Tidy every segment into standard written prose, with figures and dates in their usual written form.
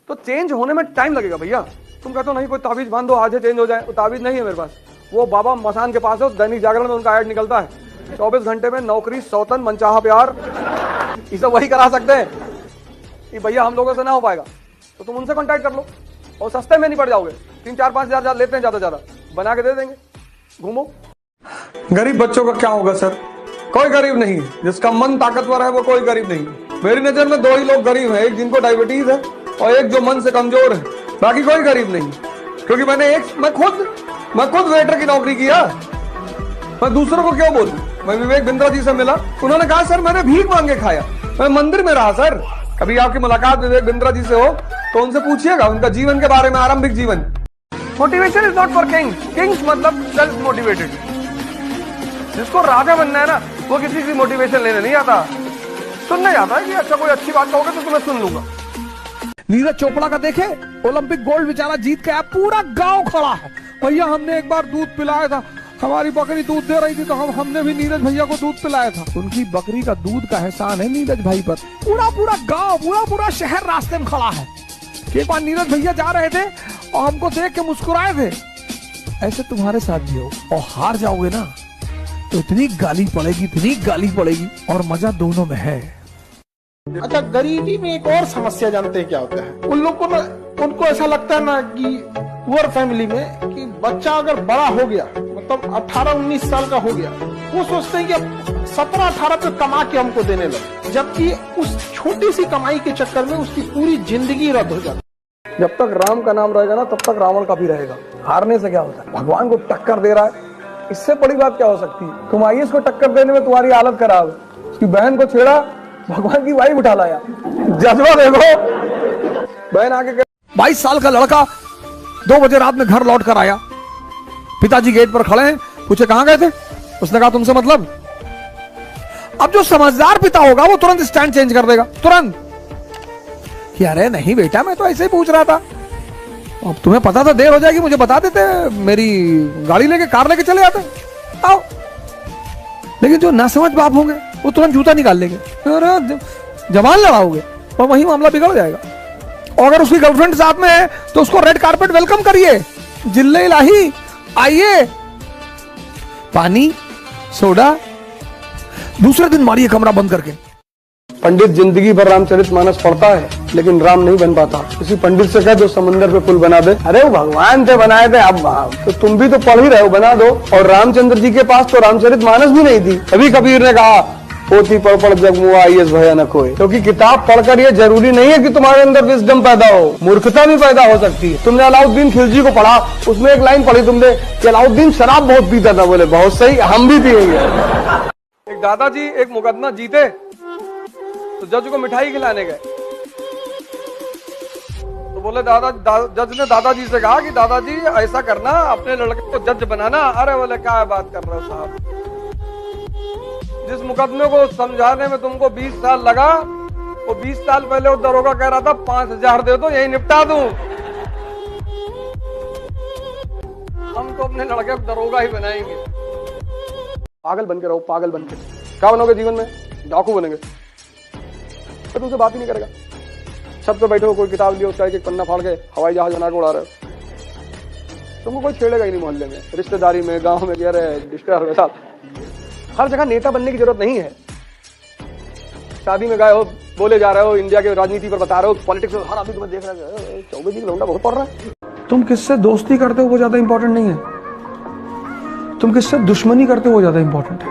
तो चेंज होने में टाइम लगेगा भैया। तुम कहते हो नहीं कोई ताबीज बांध दो आज ही चेंज हो जाए, वो ताबीज नहीं है मेरे पास। वो बाबा मसान के पास है, दैनिक जागरण में उनका ऐड निकलता है, 24 घंटे में नौकरी, सौतन, मनचाहा प्यार, ये सब वही करा सकते हैं। कि भैया हम लोगों से ना हो पाएगा तो तुम उनसे कॉन्टैक्ट कर लो और सस्ते में नहीं पड़ जाओगे। 3-4-5 हजार लेते हैं ज्यादा ज्यादा, बना के दे देंगे, घूमो। गरीब बच्चों का क्या होगा सर? कोई गरीब नहीं, जिसका मन ताकतवर है वो कोई गरीब नहीं। मेरी नजर में 2 ही लोग गरीब हैं, एक जिनको डायबिटीज है और एक जो मन से कमजोर है, बाकी कोई गरीब नहीं। क्योंकि मैं खुद वेटर की नौकरी किया, मैं दूसरों को क्यों बोलूं? मैं विवेक बिंद्रा जी से मिला, उन्होंने कहा सर मैंने भीख मांग के खाया, मैं मंदिर में रहा। सर कभी आपकी मुलाकात विवेक बिंद्रा जी से हो तो उनसे पूछिएगा उनका जीवन के बारे में, आरंभिक जीवन। Motivation is not for Kings, Kings मतलब सेल्फ मोटिवेटेड। जिसको राजा बनना है ना, वो किसी की मोटिवेशन लेने नहीं आता, सुनने आता है कि अच्छा कोई अच्छी बात कहोगे तो तुम्हें सुन लूंगा। नीरज चोपड़ा का देखे, ओलंपिक गोल्ड बेचारा जीत के आया, पूरा गांव खड़ा है। भैया हमने एक बार दूध पिलाया था, हमारी बकरी दूध दे रही थी तो हमने भी नीरज भैया को दूध पिलाया था। उनकी बकरी का दूध का एहसान है नीरज भाई पर। पूरा गांव, पूरा शहर रास्ते में खड़ा है। एक बार नीरज भैया जा रहे थे और हमको देख के मुस्कुराए थे। ऐसे तुम्हारे साथ भी हो और हार जाओगे ना तो इतनी गाली पड़ेगी और मजा दोनों में है। अच्छा, गरीबी में एक और समस्या जानते हैं क्या होता है? उन लोग को ना, उनको ऐसा लगता है ना कि पुअर फैमिली में कि बच्चा अगर बड़ा हो गया, मतलब 18-19 साल का हो गया, वो सोचते हैं कि 17-18 पे कमा के हमको देने लगे, जबकि उस छोटी सी कमाई के चक्कर में उसकी पूरी जिंदगी रद्द हो जाती है। जब तक राम का नाम रहेगा ना तब तक रावण का भी रहेगा। हारने से क्या होता है? भगवान को टक्कर दे रहा है, इससे बड़ी बात क्या हो सकती है? तुम आईएएस को टक्कर देने में तुम्हारी हालत खराब है, उसकी बहन को छेड़ा, भगवान की वाइफ उठा लाया। जज्बा देखो। बहन आगे 22 साल का लड़का 2 बजे रात में घर लौट कर आया, पिताजी गेट पर खड़े हैं, पूछे कहां गए थे? उसने कहा तुमसे मतलब। अब जो समझदार पिता होगा वो तुरंत स्टैंड चेंज कर देगा, तुरंत कि अरे नहीं बेटा मैं तो ऐसे ही पूछ रहा था, अब तुम्हें पता था देर हो जाएगी, मुझे बता देते, मेरी गाड़ी लेके, कार लेके चले जाते, आओ। लेकिन जो ना समझ बाप होंगे वो तुरंत जूता निकाल लेंगे, जवान लड़ाओगे और वही मामला बिगड़ जाएगा। और अगर उसकी गर्लफ्रेंड साथ में है तो उसको रेड कारपेट वेलकम करिए, जिल्ले इलाही आइए, पानी सोडा, दूसरे दिन मारिए कमरा बंद करके। पंडित जिंदगी भर रामचरितमानस पढ़ता है लेकिन राम नहीं बन पाता। किसी पंडित से कह दो समुद्र पे पुल बना दे, अरे वो भगवान थे बनाए थे, अब तो तुम भी तो पढ़ ही रहे हो, बना दो। और रामचंद्र जी के पास तो रामचरितमानस भी नहीं थी। अभी कबीर ने कहा पोथी पढ़ पढ़ जग मुआ आईएएस भयानक होए। क्योंकि किताब पढ़कर ये जरूरी नहीं है कि तुम्हारे अंदर विजडम पैदा हो, मूर्खता भी पैदा हो सकती है। तुमने अलाउद्दीन खिलजी को पढ़ा, उसमें एक लाइन पढ़ी तुमने कि अलाउद्दीन शराब बहुत पीता था, बोले बहुत सही, हम भी पिएंगे। एक दादाजी एक मुकदमा जीते तो जज को मिठाई खिलाने गए, तो बोले जज ने दादाजी से कहा कि दादाजी ऐसा करना, अपने लड़के को जज बनाना। अरे बोले क्या बात कर रहे हो साहब, जिस मुकदमे को समझाने में तुमको 20 साल लगा, वो 20 साल पहले वो दरोगा कह रहा था 5000 दे दो यही निपटा दूं। हम तो अपने लड़के को दरोगा ही बनाएंगे। पागल बन के रहो, पागल बन के। क्या बनोगे जीवन में? डाकू बनेंगे। तो तुमसे बात ही नहीं करेगा। छत पे बैठे हो, कोई किताब लियो, उसका एक पन्ना फाड़ के हवाई जहाज बना के उड़ा रहे हो, तुमको कोई छेड़ेगा ही नहीं। मोहल्ले में, रिश्तेदारी में, गांव में कह रहे डिस्टर्ब साथ, हर जगह नेता बनने की जरूरत नहीं है। शादी में गए हो, बोले जा रहे हो, इंडिया के राजनीति पर बता रहे हो, पॉलिटिक्स में हर आदमी तुम्हें देख रहा है, चौबे जी लौंडा बहुत पढ़ रहा है। तुम किससे दोस्ती करते हो वो ज्यादा इंपॉर्टेंट नहीं है, तुम किससे दुश्मनी करते हो वो ज्यादा इंपॉर्टेंट है।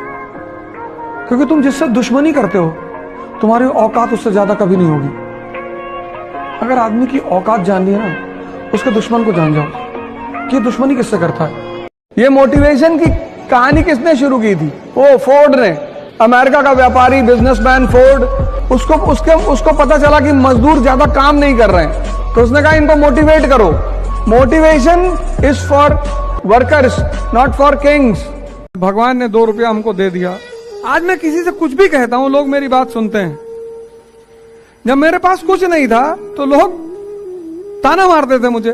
क्योंकि तुम जिससे दुश्मनी करते हो तुम्हारी औकात उससे ज्यादा कभी नहीं होगी। अगर आदमी की औकात जाननी है ना, उसके दुश्मन को जान जाओ कि दुश्मनी किससे करता है। ये मोटिवेशन की कहानी किसने शुरू की थी? वो फोर्ड ने, अमेरिका का व्यापारी बिजनेसमैन फोर्ड। उसको पता चला कि मजदूर ज्यादा काम नहीं कर रहे हैं, तो उसने कहा इनको मोटिवेट करो। Motivation is for workers, not for Kings. भगवान ने 2 रुपया हमको दे दिया। आज मैं किसी से कुछ भी कहता हूं, लोग मेरी बात सुनते हैं। जब मेरे पास कुछ नहीं था तो लोग ताना मारते थे मुझे।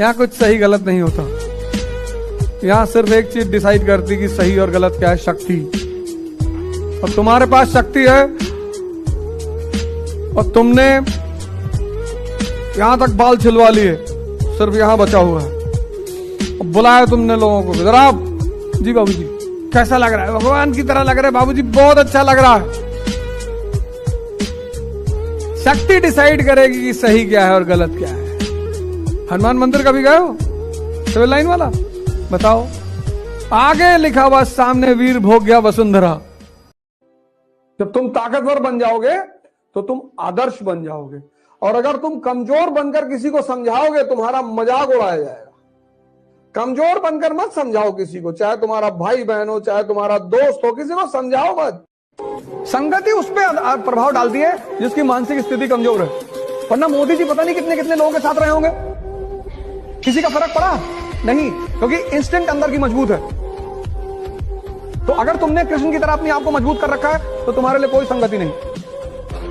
यहां कुछ सही गलत नहीं होता, यहां सिर्फ एक चीज डिसाइड करती कि सही और गलत क्या है, शक्ति। और तुम्हारे पास शक्ति है और तुमने यहां तक बाल छिलवा लिए, सिर्फ यहां बचा हुआ है। बुलाया तुमने लोगों को, जरा जी बाबूजी कैसा लग रहा है? भगवान की तरह लग रहा है बाबूजी, बहुत अच्छा लग रहा है। शक्ति डिसाइड करेगी कि सही क्या है और गलत क्या है। हनुमान मंदिर कभी गए हो? सिविल लाइन वाला बताओ। आगे लिखा हुआ सामने वीर भोग गया वसुंधरा। जब तुम ताकतवर बन जाओगे तो तुम आदर्श बन जाओगे, और अगर तुम कमजोर बनकर किसी को समझाओगे तुम्हारा मजाक उड़ाया जाएगा। कमजोर बनकर मत समझाओ किसी को, चाहे तुम्हारा भाई बहन हो, चाहे तुम्हारा दोस्त हो, किसी को समझाओ मत। संगति उस पर प्रभाव डालती है जिसकी मानसिक स्थिति कमजोर है। वरना मोदी जी पता नहीं कितने कितने लोगों के साथ रहे होंगे, किसी का फर्क पड़ा नहीं, क्योंकि इंस्टेंट अंदर की मजबूत है। तो अगर तुमने कृष्ण की तरह अपने आप को मजबूत कर रखा है तो तुम्हारे लिए कोई संगति नहीं।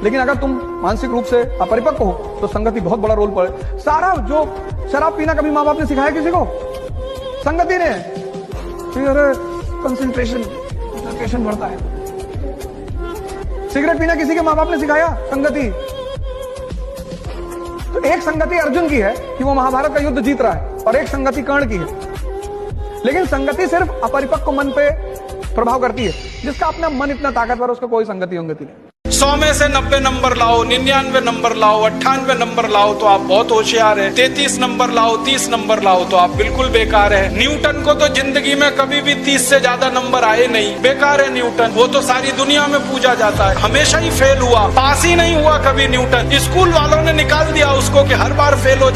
लेकिन अगर तुम मानसिक रूप से अपरिपक्व हो तो संगति बहुत बड़ा रोल पड़े। सारा जो शराब पीना कभी माँ बाप ने सिखाया किसी को? संगति ने। कंसंट्रेशन बढ़ता है। सिगरेट पीना किसी के माँ बाप ने सिखाया? संगति। तो एक संगति अर्जुन की है कि वो महाभारत का युद्ध जीत रहा है, और एक संगति कर्ण की है। लेकिन संगति सिर्फ अपरिपक्व मन पे प्रभाव करती है। जिसका अपना मन इतना ताकतवर, उसका कोई संगति होंगति नहीं। 100 में से 90 नंबर लाओ, 99 नंबर लाओ, 98 नंबर लाओ तो आप बहुत होशियार है। 33 नंबर लाओ, 30 नंबर लाओ तो आप बिल्कुल बेकार है। न्यूटन को तो जिंदगी में कभी भी 30 से ज्यादा नंबर आए नहीं, बेकार है न्यूटन। वो तो सारी दुनिया में पूजा जाता है, हमेशा ही फेल हुआ, पास ही नहीं हुआ कभी न्यूटन। स्कूल वालों ने निकाल दिया उसको कि हर बार फेल हो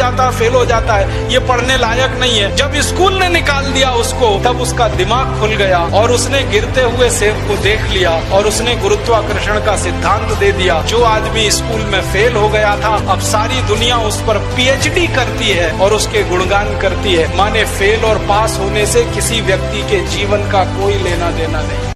जाता है, ये पढ़ने लायक नहीं है। जब स्कूल ने निकाल दिया उसको, तब उसका दिमाग खुल गया और उसने गिरते हुए सेब को देख लिया और उसने गुरुत्वाकर्षण का सिद्धांत दे दिया। जो आदमी स्कूल में फेल हो गया था, अब सारी दुनिया उस पर पीएचडी करती है और उसके गुणगान करती है। माने फेल और पास होने से किसी व्यक्ति के जीवन का कोई लेना देना नहीं।